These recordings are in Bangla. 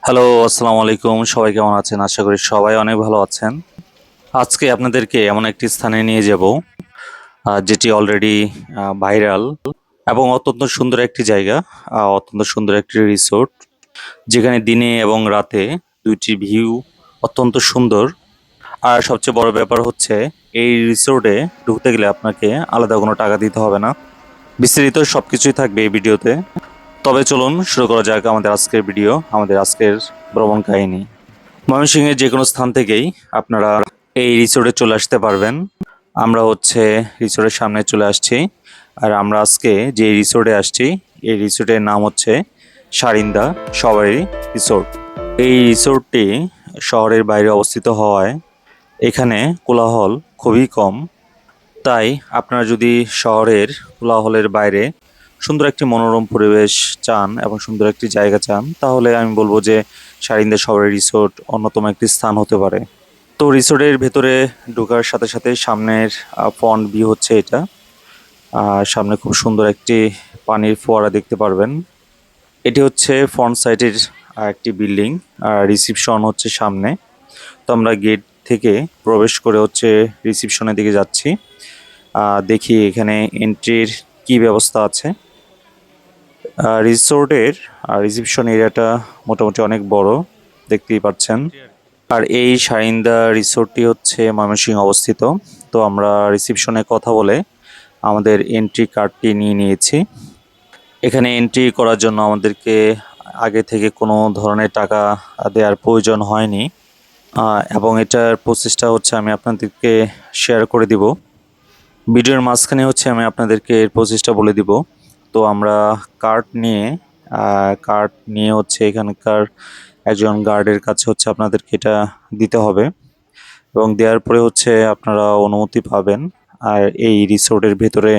হ্যালো, আসসালামু আলাইকুম। সবাই কেমন আছেন? আশা করি সবাই অনেক ভালো আছেন। আজকে আপনাদেরকে এমন একটি স্থানে নিয়ে যাব, যেটি অলরেডি ভাইরাল এবং অত্যন্ত সুন্দর একটি জায়গা, অত্যন্ত সুন্দর একটি রিসোর্ট, যেখানে দিনে এবং রাতে ২ টি ভিউ অত্যন্ত সুন্দর। আর সবচেয়ে বড় ব্যাপার হচ্ছে এই রিসোর্টে ঢুকতে গেলে আপনাকে আলাদা কোনো টাকা দিতে হবে না। বিস্তারিত সবকিছুই থাকবে এই ভিডিওতে। তবে চলুন শুরু করা যাক আমাদের আজকের ভিডিও, আমাদের আজকের ভ্রমণ কাহিনী। ময়মনসিংহের যে কোনো স্থান থেকেই আপনারা এই রিসোর্টে চলে আসতে পারবেন। আমরা হচ্ছে রিসোর্টের সামনে চলে আসছি। আর আমরা আজকে যে রিসোর্টে আসছি, এই রিসোর্টের নাম হচ্ছে সারিন্দা সবারই রিসোর্ট। এই রিসোর্টটি শহরের বাইরে অবস্থিত হওয়ায় এখানে কোলাহল খুবই কম। তাই আপনারা যদি শহরের কোলাহলের বাইরে সুন্দর একটি মনোরম পরিবেশ চান এবং সুন্দর একটি জায়গা চান, তাহলে আমি বলবো যে সারিন্দা শহরের রিসোর্ট অন্যতম একটি স্থান হতে পারে। তো রিসোর্টের ভেতরে ঢোকার সাথে সাথে সামনের ফ্রন্ট ভিউ হচ্ছে এটা। সামনে খুব সুন্দর একটি পানির ফোয়ারা দেখতে পারবেন। এটি হচ্ছে ফ্রন্ট সাইডের একটি বিল্ডিং, আর রিসিপশন হচ্ছে সামনে। তো আমরা গেট থেকে প্রবেশ করে হচ্ছে রিসিপশনের দিকে যাচ্ছি। দেখি এখানে এন্ট্রির কি ব্যবস্থা আছে। রিসোর্টের রিসিপশন এরিয়াটা মোটামুটি অনেক বড়, দেখতেই পাচ্ছেন। আর এই সারিন্দা রিসোর্টটি হচ্ছে ময়মনসিংহে অবস্থিত। তো আমরা রিসিপশনে কথা বলে আমাদের এন্ট্রি কার্ডটি নিয়ে নিয়েছি। এখানে এন্ট্রি করার জন্য আমাদেরকে আগে থেকে কোনো ধরনের টাকা দেওয়ার প্রয়োজন হয়নি, এবং এটার প্রসেসটা হচ্ছে আমি আপনাদেরকে শেয়ার করে দিব। ভিডিওর মাঝখানে হচ্ছে আমি আপনাদেরকে এর প্রসেসটা বলে দিব। তো আমরা কার্ড নিয়ে হচ্ছে এখানকার একজন গার্ডের কাছে হচ্ছে আপনাদেরকে এটা দিতে হবে, এবং দেওয়ার পরে হচ্ছে আপনারা অনুমতি পাবেন আর এই রিসোর্টের ভেতরে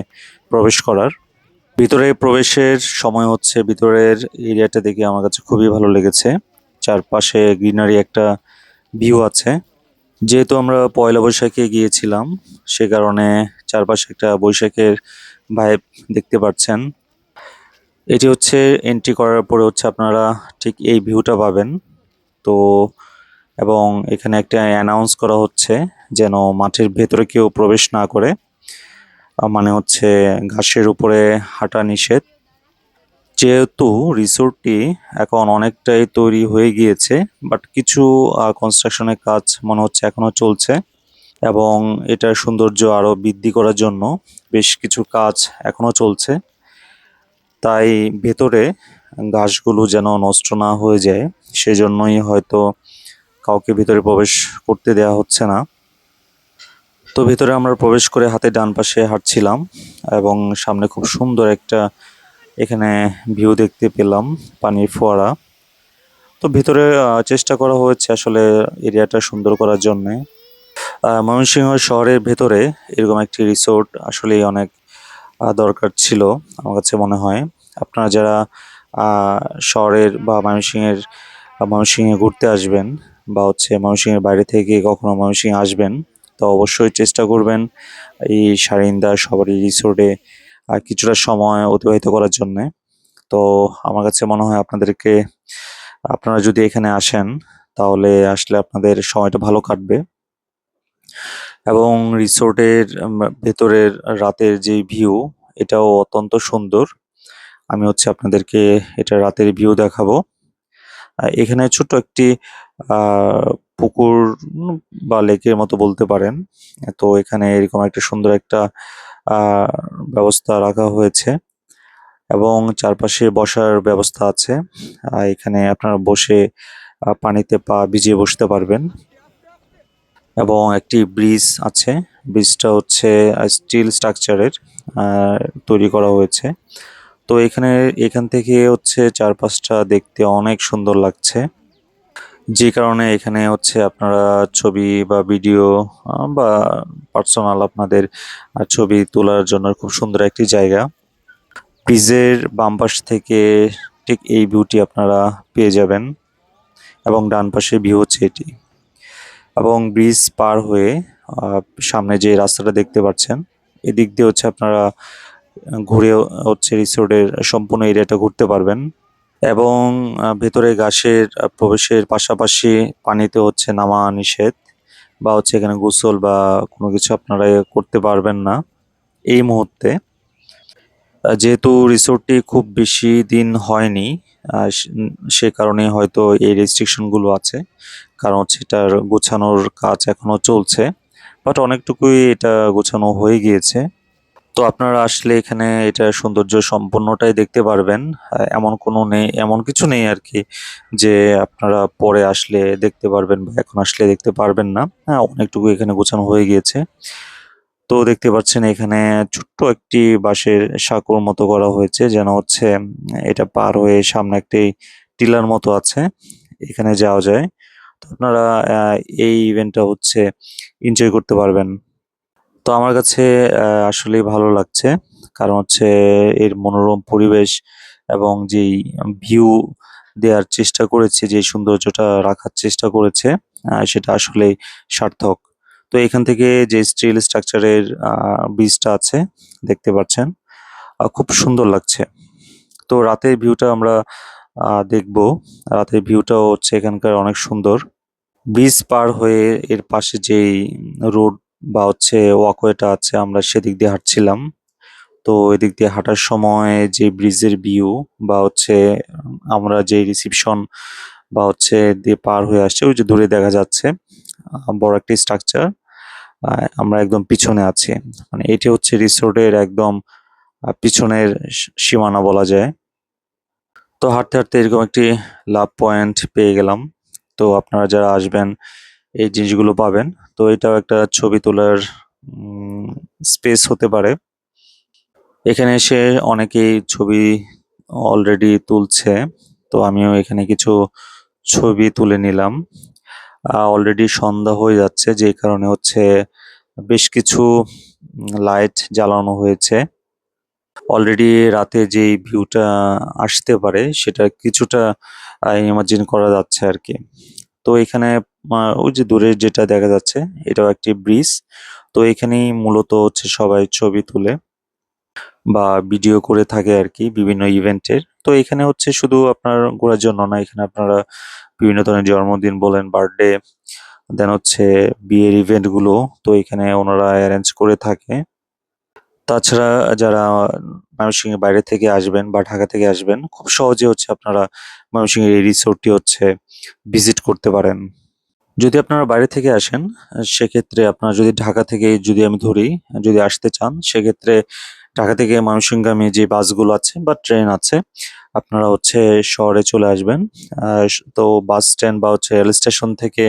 প্রবেশ করার। ভিতরে প্রবেশের সময় হচ্ছে ভিতরের এরিয়াটা দেখে আমার কাছে খুবই ভালো লেগেছে। চারপাশে গ্রিনারি একটা ভিউ আছে। যেহেতু আমরা পয়লা বৈশাখে গিয়েছিলাম, সে কারণে চারপাশে একটা বৈশাখের ভাইব দেখতে পাচ্ছেন। এটি হচ্ছে এন্ট্রি করার পরে হচ্ছে আপনারা ঠিক এই ভিউটা পাবেন। তো এবং এখানে একটা অ্যানাউন্স করা হচ্ছে যেন মাঠের ভেতরে কেউ প্রবেশ না করে। মানে হচ্ছে ঘাসের উপরে হাঁটা নিষেধ। যেহেতু রিসোর্টটি এখন অনেকটাই তৈরি হয়ে গিয়েছে, বাট কিছু কনস্ট্রাকশনের কাজ মনে হচ্ছে এখনো চলছে, এবং এটার সৌন্দর্য আরো বৃদ্ধি করার জন্য বেশ কিছু কাজ এখনো চলছে। তাই ভেতরে ঘাসগুলো যেন নষ্ট না হয়ে যায়, সেজন্যই হয়তো কাউকে ভেতরে প্রবেশ করতে দেওয়া হচ্ছে না। তো ভেতরে আমরা প্রবেশ করে হাতে ডান পাশে হাঁটছিলাম, এবং সামনে খুব সুন্দর একটা এখানে ভিউ দেখতে পেলাম, পানির ফোয়ারা। তো ভেতরে চেষ্টা করা হয়েছে আসলে এরিয়াটা সুন্দর করার জন্যে। ময়মনসিংহ শহরের ভেতরে এরকম একটি রিসোর্ট আসলেই অনেক দরকার ছিল আমার কাছে মনে হয়। আপনারা যারা শহরের বা ময়মনসিংহে ঘুরতে আসবেন, বা হচ্ছে ময়মনসিংহের বাইরে থেকে কখনো ময়মনসিংহে আসবেন, তো অবশ্যই চেষ্টা করবেন এই সারিন্দা সবারই রিসোর্টে কিছুটা সময় অতিবাহিত করার জন্যে। তো আমার কাছে মনে হয় আপনারা যদি এখানে আসেন, তাহলে আসলে আপনাদের সময়টা ভালো কাটবে। এবং রিসোর্টের ভেতরের রাতের যে ভিউ, এটাও অত্যন্ত সুন্দর। আমি হচ্ছে আপনাদেরকে এটা রাতের ভিউ দেখাবো। এখানে ছোট্ট একটি পুকুর বা লেকের মতো বলতে পারেন। তো এখানে এরকম একটা সুন্দর একটা আহ ব্যবস্থা রাখা হয়েছে, এবং চারপাশে বসার ব্যবস্থা আছে। এখানে আপনারা বসে পানিতে পা ভিজিয়ে বসতে পারবেন, এবং একটি ব্রিজ আছে। ব্রিজটা হচ্ছে স্টিল স্ট্রাকচারের তৈরি করা হয়েছে। তো এখান থেকে হচ্ছে চারপাশটা দেখতে অনেক সুন্দর লাগছে, যে কারণে এখানে হচ্ছে আপনারা ছবি বা ভিডিও বা পার্সোনাল আপনাদের ছবি তোলার জন্য খুব সুন্দর একটি জায়গা। ব্রিজের বাম পাশ থেকে ঠিক এই ভিউটি আপনারা পেয়ে যাবেন, এবং ডান পাশে ভিউ হচ্ছে এটি। এবং ব্রিজ পার হয়ে সামনে যে রাস্তাটা দেখতে পাচ্ছেন, এদিক দিয়ে হচ্ছে আপনারা ঘুরে হচ্ছে রিসোর্টের সম্পূর্ণ এরিয়াটা ঘুরতে পারবেন। এবং ভেতরে ঘাসের প্রবেশের পাশাপাশি পানিতে হচ্ছে নামা নিষেধ, বা হচ্ছে এখানে গোসল বা কোনো কিছু আপনারা করতে পারবেন না এই মুহূর্তে। যেহেতু রিসোর্টটি খুব বেশি দিন হয়নি, সে কারণে হয়তো এই রেস্ট্রিকশন গুলো আছে। কারণ হচ্ছে এটার গোছানোর কাজ এখনো চলছে, বাট অনেকটুকুই এটা গোছানো হয়ে গিয়েছে। তো আপনারা আসলে এখানে এটার সৌন্দর্য সম্পূর্ণটাই দেখতে পারবেন। এমন কোনো নেই, এমন কিছু নেই আর কি যে আপনারা পরে আসলে দেখতে পারবেন বা এখন আসলে দেখতে পারবেন না। হ্যাঁ, অনেকটুকু এখানে গোছানো হয়ে গিয়েছে। তো দেখতে পাচ্ছেন এখানে ছোট্ট একটি বাঁশের সাঁকোর মতো করা হয়েছে, যেন হচ্ছে এটা পার হয়ে সামনে একটি টিলার মতো আছে, এখানে যাওয়া যায়। তো আপনারা আহ, এই ইভেন্টটা হচ্ছে এনজয় করতে পারবেন। তো আমার কাছে আসলেই ভালো লাগছে, কারণ হচ্ছে এর মনোরম পরিবেশ এবং যেই ভিউ দেওয়ার চেষ্টা করেছে, যে সৌন্দর্যটা রাখার চেষ্টা করেছে, সেটা আসলেই সার্থক। তো এখান থেকে যে স্টিল স্ট্রাকচারের ব্রিজটা আছে দেখতে পাচ্ছেন, খুব সুন্দর লাগছে। তো রাতের ভিউটা আমরা দেখবো। রাতের ভিউটাও হচ্ছে এখানকার অনেক সুন্দর। ব্রিজ পার হয়ে এর পাশে যেই রোড বা হচ্ছে ওয়াকওয়েটা আছে, আমরা সেদিক দিয়ে হাঁটছিলাম। তো এদিক দিয়ে হাঁটার সময় যে ব্রিজের ভিউ বা হচ্ছে আমরা যে রিসিপশন বা হচ্ছে দিয়ে পার হয়ে আসছে, ওই যে দূরে দেখা যাচ্ছে বড় একটি স্ট্রাকচার, আমরা একদম পিছনে আছি। মানে এটি হচ্ছে রিসোর্টের একদম পিছনের সীমানা বলা যায়। তো হাঁটতে হাঁটতে এরকম একটি লাভ পয়েন্ট পেয়ে গেলাম। তো আপনারা যারা আসবেন এই জিনিসগুলো পাবেন। তো এটাও একটা ছবি তোলার স্পেস হতে পারে। এখানে এসে অনেকেই ছবি অলরেডি তুলছে। তো আমিও এখানে কিছু ছবি তুলে নিলাম। অলরেডি সন্ধ্যা হয়ে যাচ্ছে, যে কারণে হচ্ছে বেশ কিছু লাইট জ্বালানো হয়েছে। অলরেডি রাতে যেই ভিউটা আসতে পারে সেটা কিছুটা ইমাজিন করা যাচ্ছে আর কি। তো এখানে ওই যে দূরে যেটা দেখা যাচ্ছে, এটাও একটি ব্রিজ। তো এখানেই মূলত হচ্ছে সবাই ছবি তুলে বা ভিডিও করে থাকে আর কি বিভিন্ন ইভেন্টের। তো এখানে হচ্ছে শুধু আপনার ঘোরার জন্য না, এখানে আপনারা বিভিন্ন ধরনের জন্মদিন বলেন, বার্থডে, দেন হচ্ছে বিয়ের ইভেন্ট গুলো তো এখানে ওনারা অ্যারেঞ্জ করে থাকে। তাছাড়া যারা ময়মনসিংহের বাইরে থেকে আসবেন বা ঢাকা থেকে আসবেন, খুব সহজে হচ্ছে আপনারা ময়মনসিংহের এই রিসোর্টটি হচ্ছে ভিজিট করতে পারেন। যদি আপনারা বাইরে থেকে আসেন, সেক্ষেত্রে আপনারা যদি ঢাকা থেকে যদি আমি ধরি, যদি আসতে চান, সেক্ষেত্রে ঢাকা থেকে ময়মনসিংহগামী যে বাসগুলো আছে বা ট্রেন আছে, আপনারা হচ্ছে শহরে চলে আসবেন। তো বাস স্ট্যান্ড বা হচ্ছে রেল স্টেশন থেকে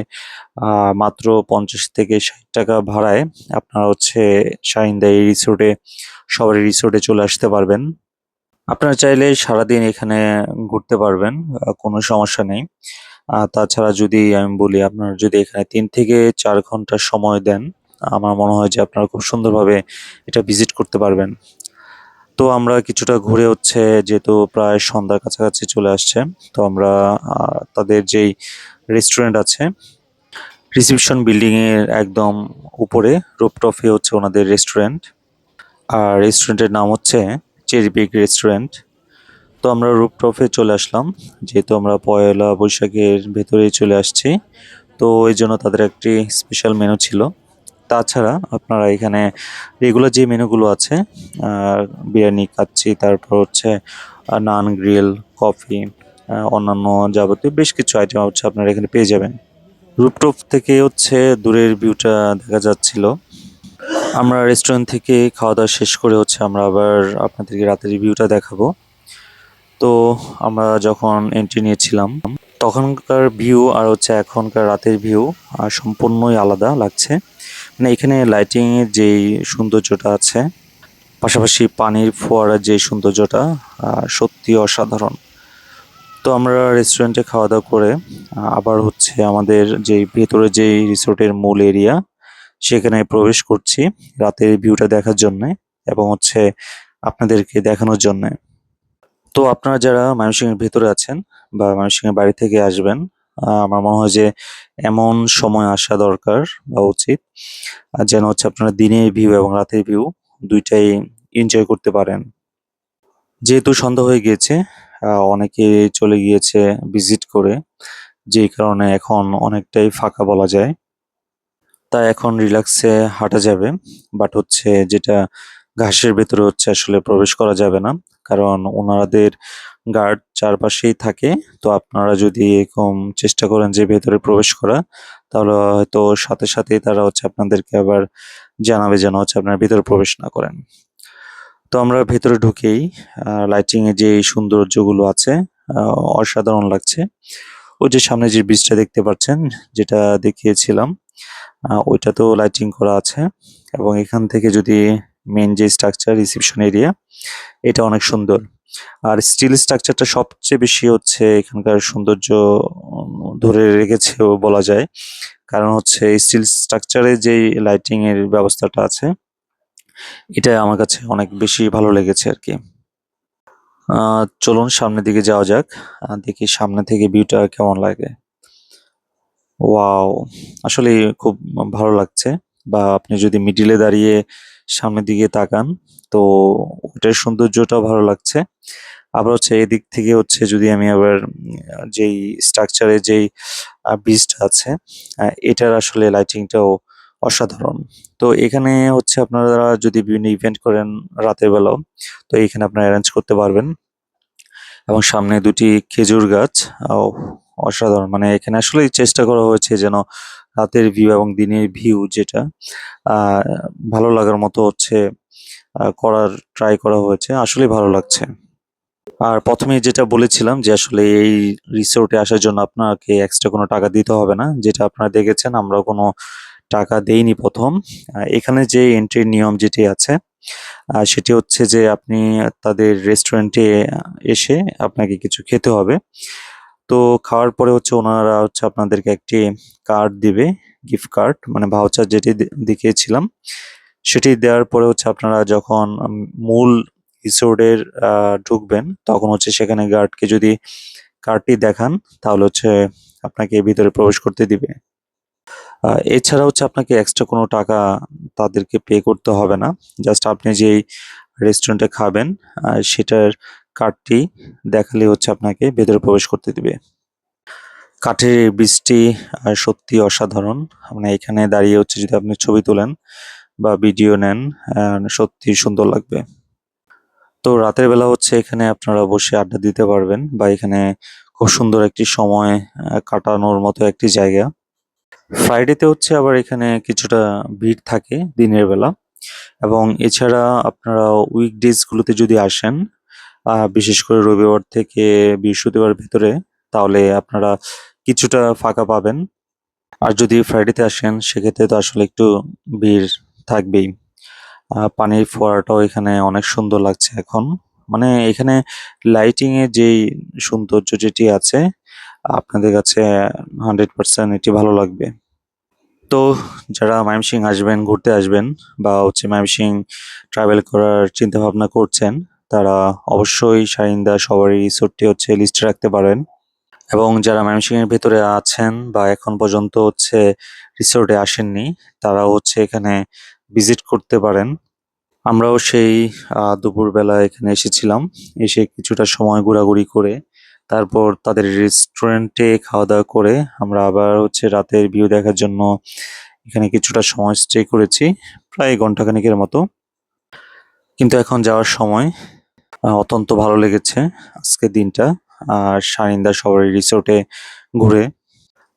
মাত্র 50 থেকে 60 টাকা ভাড়ায় আপনারা হচ্ছে শাহিনদা এই রিসোর্টে, সবারই রিসোর্টে চলে আসতে পারবেন। আপনারা চাইলে সারাদিন এখানে ঘুরতে পারবেন, কোনো সমস্যা নেই। তাছাড়া যদি আমি বলি, আপনারা যদি এখানে 3 থেকে 4 ঘন্টা সময় দেন, আমার মনে হয় যে আপনারা খুব সুন্দরভাবে এটা ভিজিট করতে পারবেন। তো আমরা কিছুটা ঘুরে হচ্ছে, যেহেতু প্রায় সন্ধ্যার কাছাকাছি চলে আসছে, তো আমরা তাদের যেই রেস্টুরেন্ট আছে, রিসেপশন বিল্ডিং এর একদম উপরে রুফটপে হচ্ছে ওনাদের রেস্টুরেন্ট। আর রেস্টুরেন্টের নাম হচ্ছে চেরি পিক রেস্টুরেন্ট। তো আমরা রুফটপে চলে আসলাম, যেহেতু আমরা পয়লা বৈশাখের ভেতরেই চলে আসছি। তো এই জন্য তাদের একটি স্পেশাল মেনু ছিল। তাছাড়া আপনারা এখানে রেগুলার যে মেনুগুলো আছে, আর বিরিয়ানি, কাচ্চি, তারপর হচ্ছে নান, গ্রিল, কফি, অন্যান্য যাবতীয় বেশ কিছু আইটেম হচ্ছে আপনারা এখানে পেয়ে যাবেন। রুফটপ থেকে হচ্ছে দূরের ভিউটা দেখা যাচ্ছিল। আমরা রেস্টুরেন্ট থেকে খাওয়া দাওয়া শেষ করে হচ্ছে আমরা আবার আপনাদেরকে রাতের ভিউটা দেখাবো। তো আমরা যখন এন্ট্রি নিয়েছিলাম, তখনকার ভিউ আর হচ্ছে এখনকার রাতের ভিউ সম্পূর্ণই আলাদা লাগছে। মানে এখানে লাইটিং এর যেই সৌন্দর্যটা আছে, পাশাপাশি পানির ফোয়ারার যে সৌন্দর্যটা, সত্যি অসাধারণ। তো আমরা রেস্টুরেন্টে খাওয়া দাওয়া করে আবার হচ্ছে আমাদের যেই ভেতরে যেই রিসোর্টের মূল এরিয়া, সেখানে প্রবেশ করছি রাতের ভিউটা দেখার জন্যে এবং হচ্ছে আপনাদেরকে দেখানোর জন্যে। তো আপনারা যারা ময়মনসিংহের ভেতরে আছেন বা ময়মনসিংহের বাইরে থেকে আসবেন, আমার মনে হয় যে এমন সময় আসা দরকার বা উচিত, যেন হচ্ছে আপনারা দিনের ভিউ এবং রাতের ভিউ দুইটাই এনজয় করতে পারেন। যেহেতু সন্ধ্যা হয়ে গিয়েছে, অনেকে চলে গিয়েছে ভিজিট করে, যেই কারণে এখন অনেকটাই ফাঁকা বলা যায়। তাই এখন রিল্যাক্সে হাঁটা যাবে, বাট হচ্ছে যেটা ঘাসের ভেতরে হচ্ছে আসলে প্রবেশ করা যাবে না, কারণ ওনাদের গার্ড চারপাশেই থাকে। তো আপনারা যদি এরকম চেষ্টা করেন যে ভেতরে প্রবেশ করা, তাহলে হয়তো সাথে সাথেই তারা হচ্ছে আপনাদেরকে আবার জানাবে যেন হচ্ছে আপনারা ভেতরে প্রবেশ না করেন। তো আমরা ভেতরে ঢুকেই লাইটিং এর যে সৌন্দর্যগুলো আছে, অসাধারণ লাগছে। ওই যে সামনে যে ব্রিজটা দেখতে পাচ্ছেন, যেটা দেখিয়েছিলাম, ওইটাতেও লাইটিং করা আছে। এবং এখান থেকে যদি মেন যে স্ট্রাকচার রিসেপশন এরিয়া, এটা অনেক সুন্দর। আর স্টিল স্ট্রাকচারটা সবচেয়ে বেশি হচ্ছে এখানকার সৌন্দর্য ধরে রেখেছে বলা যায়। কারণ হচ্ছে স্টিল স্ট্রাকচারে যেই লাইটিং এর ব্যবস্থাটা আছে, এটা আমার কাছে অনেক বেশি ভালো লেগেছে আর কি। চলুন সামনের দিকে যাওয়া যাক, দেখি সামনে থেকে ভিউটা কেমন লাগে। ওয়াও! আসলেই খুব ভালো লাগছে। বা আপনি যদি মিডিলে দাঁড়িয়ে সামনের দিকে তাকান, তো ওটার সৌন্দর্যটাও ভালো লাগছে। আবার হচ্ছে এদিক থেকে হচ্ছে যদি আমি আবার যেই স্ট্রাকচারে যেই ব্রিজটা আছে, এটার আসলে লাইটিংটাও অসাধারণ। তো এখানে হচ্ছে আপনারা যদি বিভিন্ন ইভেন্ট করেন রাতের বেলাও, তো এখানে আপনারা এরেঞ্জ করতে পারবেন। এবং সামনে দুটি খেজুর গাছ, আও অসাধারণ! মানে এখানে আসলেই চেষ্টা করা হয়েছে যেন রাতের ভিউ এবং দিনের ভিউ যেটা আ ভালো লাগার মতো হচ্ছে করার ট্রাই করা হয়েছে। আসলেই ভালো লাগছে। আর ১ম এই যেটা বলেছিলাম যে আসলে এই রিসোর্টে আসার জন্য আপনাকে এক্সট্রা কোনো টাকা দিতে হবে না। যেটা আপনারা দেখেছেন, আমরাও কোনো টাকা দেইনি ১ম। এখানে যে এন্ট্রির নিয়ম যেটি আছে, সেটি হচ্ছে যে আপনি তাদের রেস্টুরেন্টে এসে আপনাকে কিছু খেতে হবে। তো খাওয়ার পরে হচ্ছে ওনারা হচ্ছে আপনাদেরকে একটি কার্ড দিবে, গিফট কার্ড মানে ভাউচার যেটি দেখিয়েছিলাম। সেটি দেওয়ার পরে হচ্ছে আপনারা যখন মূল রিসোর্টের ঢুকবেন, তখন হচ্ছে সেখানে গার্ডকে যদি কার্ডটি দেখান, তাহলে হচ্ছে আপনাকে ভিতরে প্রবেশ করতে দিবে। এছাড়া হচ্ছে আপনাকে এক্সট্রা কোনো টাকা তাদেরকে পে করতে হবে না। জাস্ট আপনি যেই রেস্টুরেন্টে খাবেন, সেটার কার্ডটি দেখালেই হচ্ছে আপনাকে ভেতরে প্রবেশ করতে দিবে। কাঠের এই ব্রিজটি সত্যিই অসাধারণ। মানে এখানে দাঁড়িয়ে হচ্ছে যদি আপনি ছবি তোলেন বা ভিডিও নেন, সত্যিই সুন্দর লাগবে। তো রাতের বেলা হচ্ছে এখানে আপনারা বসে আড্ডা দিতে পারবেন, বা এখানে খুব সুন্দর একটি সময় কাটানোর মতো একটি জায়গা। ফ্রাইডেতে হচ্ছে আবার এখানে কিছুটা ভিড় থাকে দিনের বেলা। এবং এছাড়া আপনারা উইকডেজ গুলোতে যদি আসেন, বিশেষ করে রবিবার থেকে বৃহস্পতিবার ভেতরে, তাহলে আপনারা কিছুটা ফাঁকা পাবেন। আর যদি ফ্রাইডেতে আসেন, সেক্ষেত্রে তো আসলে একটু ভিড় থাকবেই। পানির ফোয়ারাটাও এখানে অনেক সুন্দর লাগছে এখন। মানে এখানে লাইটিং এর যেই সৌন্দর্য যেটি আছে, আপনাদের কাছে 100% এটি ভালো লাগবে। তো যারা ময়মনসিংহ আসবেন, ঘুরতে আসবেন, বা হচ্ছে ময়মনসিংহ ট্রাভেল করার চিন্তাভাবনা করছেন, তারা অবশ্যই শাহিনদা সবারই রিসোর্টটি হচ্ছে লিস্টে রাখতে পারেন। এবং যারা ময়মনসিংহের ভেতরে আছেন বা এখন পর্যন্ত হচ্ছে রিসোর্টে আসেননি, তারাও হচ্ছে এখানে ভিজিট করতে পারেন। আমরাও সেই দুপুরবেলা এখানে এসেছিলাম। এসে কিছুটা সময় ঘোরাঘুরি করে, তারপর তাদের রেস্টুরেন্টে খাওয়া-দাওয়া করে আমরা আবার হচ্ছে রাতের ভিউ দেখার জন্য এখানে কিছুটা সময় স্টে করেছি, প্রায় ঘন্টাখানেকের মতো। কিন্তু এখন যাওয়ার সময়। অত্যন্ত ভালো লেগেছে আজকের দিনটা। আর শাহিনদা সবারই রিসোর্টে ঘুরে।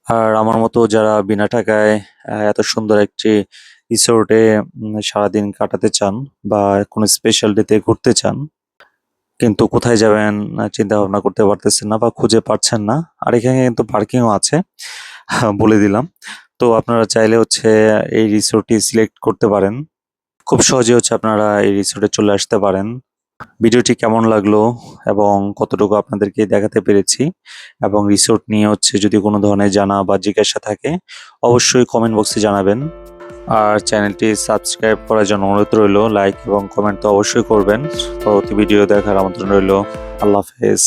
আর আমার মতো যারা বিনা টাকায় এত সুন্দর একটি রিসোর্টে সারাদিন কাটাতে চান, বা কোনো স্পেশাল ডেতে ঘুরতে চান, কিন্তু কোথায় যাবেন চিন্তা ভাবনা করতে পারতেছেন না বা খুঁজে পাচ্ছেন না। আর এখানে কিন্তু পার্কিংও আছে, বলে দিলাম। তো আপনারা চাইলে হচ্ছে এই রিসোর্টটি সিলেক্ট করতে পারেন। খুব সহজে হচ্ছে আপনারা এই রিসোর্টে চলে আসতে পারেন। ভিডিওটি কেমন লাগলো এবং কতটুকু আপনাদেরকে দেখাতে পেরেছি, এবং রিসোর্ট নিয়ে হচ্ছে যদি কোনো ধরনের জানা বা জিজ্ঞাসা থাকে, অবশ্যই কমেন্ট বক্সে জানাবেন। আর চ্যানেলটি সাবস্ক্রাইব করার জন্য অনুরোধ রইল। লাইক এবং কমেন্ট তো অবশ্যই করবেন। পরবর্তী ভিডিও দেখার আমন্ত্রণ রইল। আল্লাহ হাফেজ।